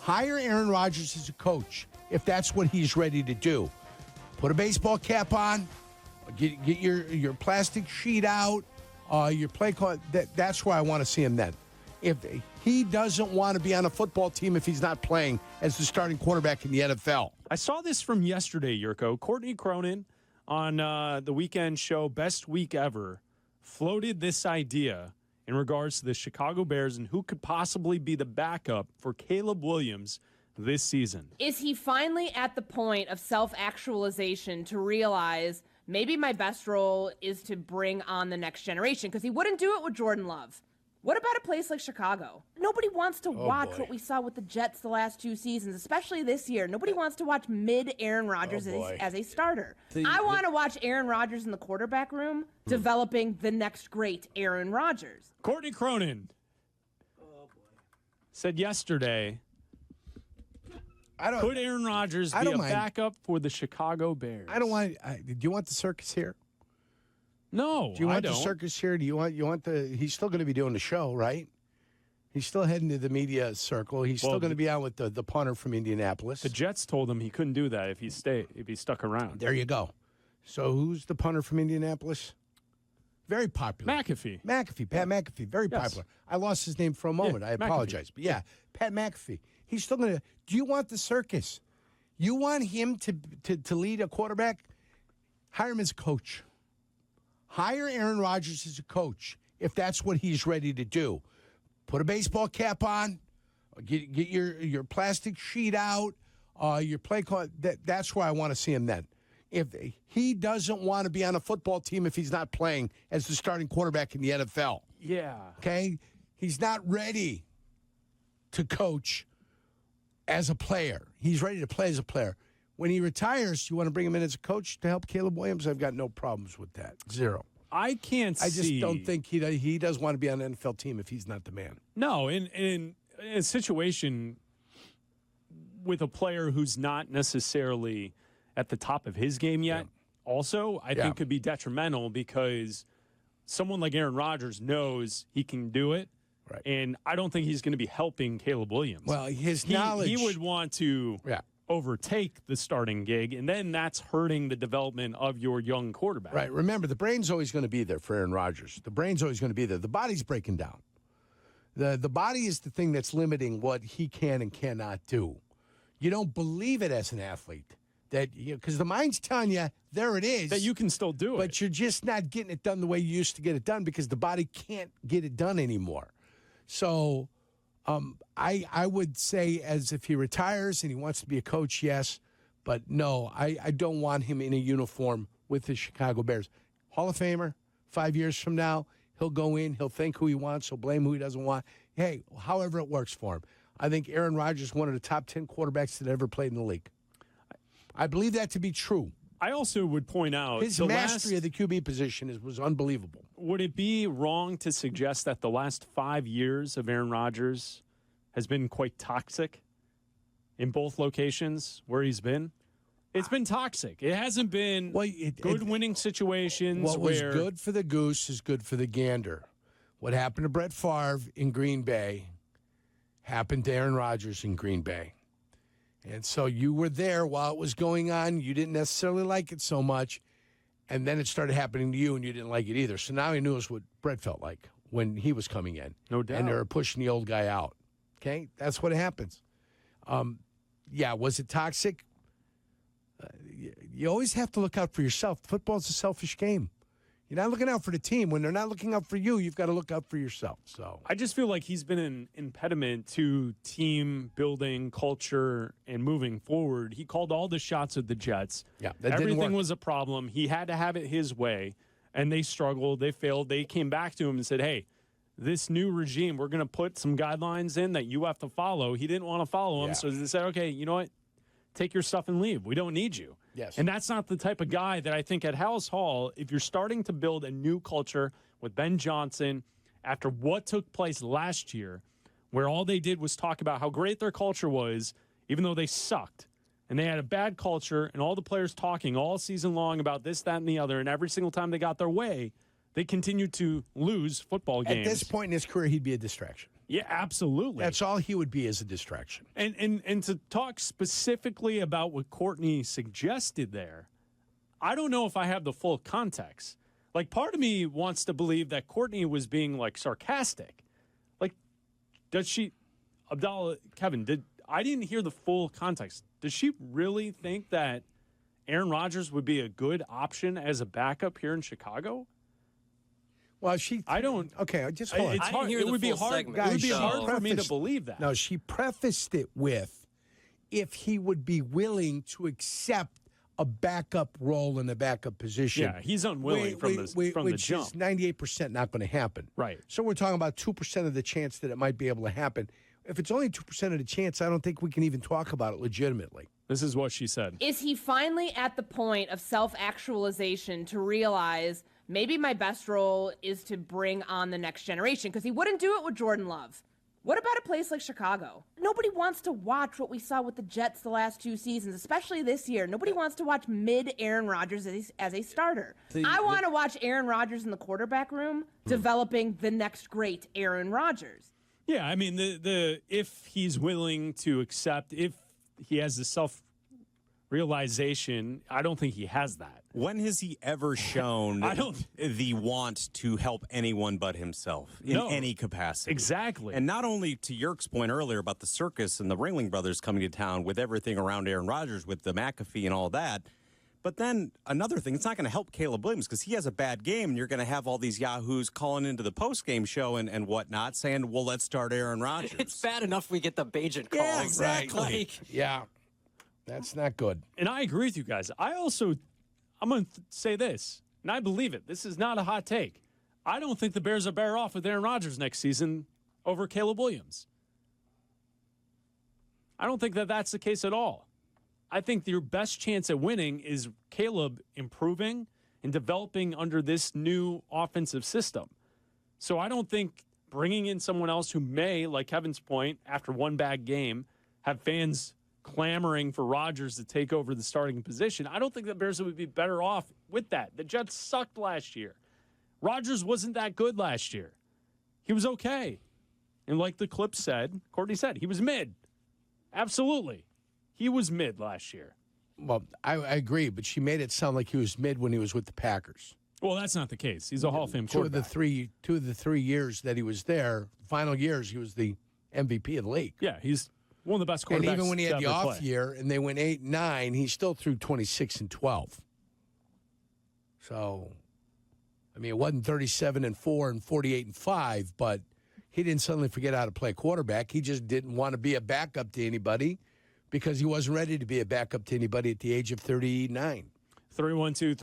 Hire Aaron Rodgers as a coach if that's what he's ready to do. Put a baseball cap on, get your plastic sheet out, your play card. That's where I want to see him then. If he doesn't want to be on a football team if he's not playing as the starting quarterback in the NFL. I saw this from yesterday, Jurko. Courtney Cronin on the weekend show Best Week Ever floated this idea in regards to the Chicago Bears and who could possibly be the backup for Caleb Williams this season. Is he finally at the point of self-actualization to realize maybe my best role is to bring on the next generation? Because he wouldn't do it with Jordan Love. What about a place like Chicago? Nobody wants to watch what we saw with the Jets the last 2 seasons, especially this year. Nobody wants to watch mid-Aaron Rodgers as a starter. I want to watch Aaron Rodgers in the quarterback room developing the next great Aaron Rodgers. Courtney Cronin said yesterday, could Aaron Rodgers be a backup for the Chicago Bears? I don't want. Do you want the circus here? No, do you want the circus here? Do you want the? He's still going to be doing the show, right? He's still heading to the media circle. He's still going to be out with the punter from Indianapolis. The Jets told him he couldn't do that if he stuck around. There you go. So who's the punter from Indianapolis? Very popular. McAfee. Pat McAfee. Very popular. I lost his name for a moment. I apologize. But yeah, Pat McAfee. He's still going to. Do you want the circus? You want him to lead a quarterback? Hire him as a coach. Hire Aaron Rodgers as a coach if that's what he's ready to do. Put a baseball cap on, get your plastic sheet out, your play card. That's where I want to see him then. If he doesn't want to be on a football team if he's not playing as the starting quarterback in the NFL. Yeah. Okay? He's not ready to coach as a player. He's ready to play as a player. When he retires, you want to bring him in as a coach to help Caleb Williams? I've got no problems with that. Zero. I just don't think he does want to be on an NFL team if he's not the man. No, in a situation with a player who's not necessarily at the top of his game yet, also, I think could be detrimental because someone like Aaron Rodgers knows he can do it. Right. And I don't think he's going to be helping Caleb Williams. Well, his knowledge. He would want to overtake the starting gig, and then that's hurting the development of your young quarterback. Right. Remember, the brain's always going to be there for Aaron Rodgers. The brain's always going to be there. The body's breaking down. The body is the thing that's limiting what he can and cannot do. You don't believe it as an athlete. Because the mind's telling you, there it is. That you can still do it. But you're just not getting it done the way you used to get it done because the body can't get it done anymore. So I would say as if he retires and he wants to be a coach, yes. But no, I don't want him in a uniform with the Chicago Bears. Hall of Famer, 5 years from now, he'll go in, he'll think who he wants, he'll blame who he doesn't want. Hey, however it works for him. I think Aaron Rodgers is one of the top 10 quarterbacks that ever played in the league. I believe that to be true. I also would point out his mastery of the QB position was unbelievable. Would it be wrong to suggest that the last 5 years of Aaron Rodgers has been quite toxic in both locations where he's been? It's been toxic. It hasn't been good winning situations. What was good for the goose is good for the gander. What happened to Brett Favre in Green Bay happened to Aaron Rodgers in Green Bay. And so you were there while it was going on. You didn't necessarily like it so much. And then it started happening to you, and you didn't like it either. So now he knew what Brett felt like when he was coming in. No doubt. And they were pushing the old guy out. Okay? That's what happens. Was it toxic? You always have to look out for yourself. Football's a selfish game. You're not looking out for the team. When they're not looking out for you, you've got to look out for yourself. So I just feel like he's been an impediment to team building, culture, and moving forward. He called all the shots at the Jets. Yeah, that Everything didn't work. was a problem. He had to have it his way, and they struggled. They failed. They came back to him and said, hey, this new regime, we're going to put some guidelines in that you have to follow. He didn't want to follow them, so they said, okay, you know what? Take your stuff and leave. We don't need you. Yes. And that's not the type of guy that I think at House Hall, if you're starting to build a new culture with Ben Johnson after what took place last year, where all they did was talk about how great their culture was, even though they sucked, and they had a bad culture, and all the players talking all season long about this, that, and the other, and every single time they got their way, they continued to lose football games. At this point in his career, he'd be a distraction. Yeah, absolutely. That's all he would be as a distraction. And to talk specifically about what Courtney suggested there, I don't know if I have the full context. Like, part of me wants to believe that Courtney was being, like, sarcastic. Like, does she, Kevin, I didn't hear the full context. Does she really think that Aaron Rodgers would be a good option as a backup here in Chicago? Well, I don't. Okay, just hold on. It's hard. It would be hard. It would be hard for me to believe that. No, she prefaced it with if he would be willing to accept a backup role in the backup position. Yeah, he's unwilling from the jump. Which is 98% not going to happen. Right. So we're talking about 2% of the chance that it might be able to happen. If it's only 2% of the chance, I don't think we can even talk about it legitimately. This is what she said. Is he finally at the point of self-actualization to realize maybe my best role is to bring on the next generation? Because he wouldn't do it with Jordan Love. What about a place like Chicago? Nobody wants to watch what we saw with the Jets the last 2 seasons, especially this year. Nobody wants to watch mid-Aaron Rodgers as a starter. I want to watch Aaron Rodgers in the quarterback room developing the next great Aaron Rodgers. Yeah, I mean, the if he's willing to accept, if he has the self-realization, I don't think he has that. When has he ever shown the want to help anyone but himself in any capacity? Exactly. And not only to Jurk's point earlier about the circus and the Ringling Brothers coming to town with everything around Aaron Rodgers with the McAfee and all that, but then another thing, it's not going to help Caleb Williams because he has a bad game, and you're going to have all these yahoos calling into the post-game show and whatnot saying, well, let's start Aaron Rodgers. It's bad enough we get the Bajan calls. Yeah, exactly. Like, Yeah, that's not good. And I agree with you guys. I'm going to say this, and I believe it. This is not a hot take. I don't think the Bears are better off with Aaron Rodgers next season over Caleb Williams. I don't think that that's the case at all. I think your best chance at winning is Caleb improving and developing under this new offensive system. So I don't think bringing in someone else who may, like Kevin's point, after one bad game, have fans clamoring for Rodgers to take over the starting position. I don't think the Bears would be better off with that. The Jets sucked last year. Rodgers wasn't that good last year. He was okay. And like the clip said, Courtney said, he was mid. Absolutely. He was mid last year. Well, I agree, but she made it sound like he was mid when he was with the Packers. Well, that's not the case. He's a Hall of Fame quarterback. Two of the three years that he was there, final years, he was the MVP of the league. Yeah, he's one of the best quarterbacks. And even when he had the off play. year and they went 8-9, he still threw 26 and 12. So, I mean, it wasn't 37 and 4 and 48 and 5, but he didn't suddenly forget how to play quarterback. He just didn't want to be a backup to anybody because he wasn't ready to be a backup to anybody at the age of 39. 312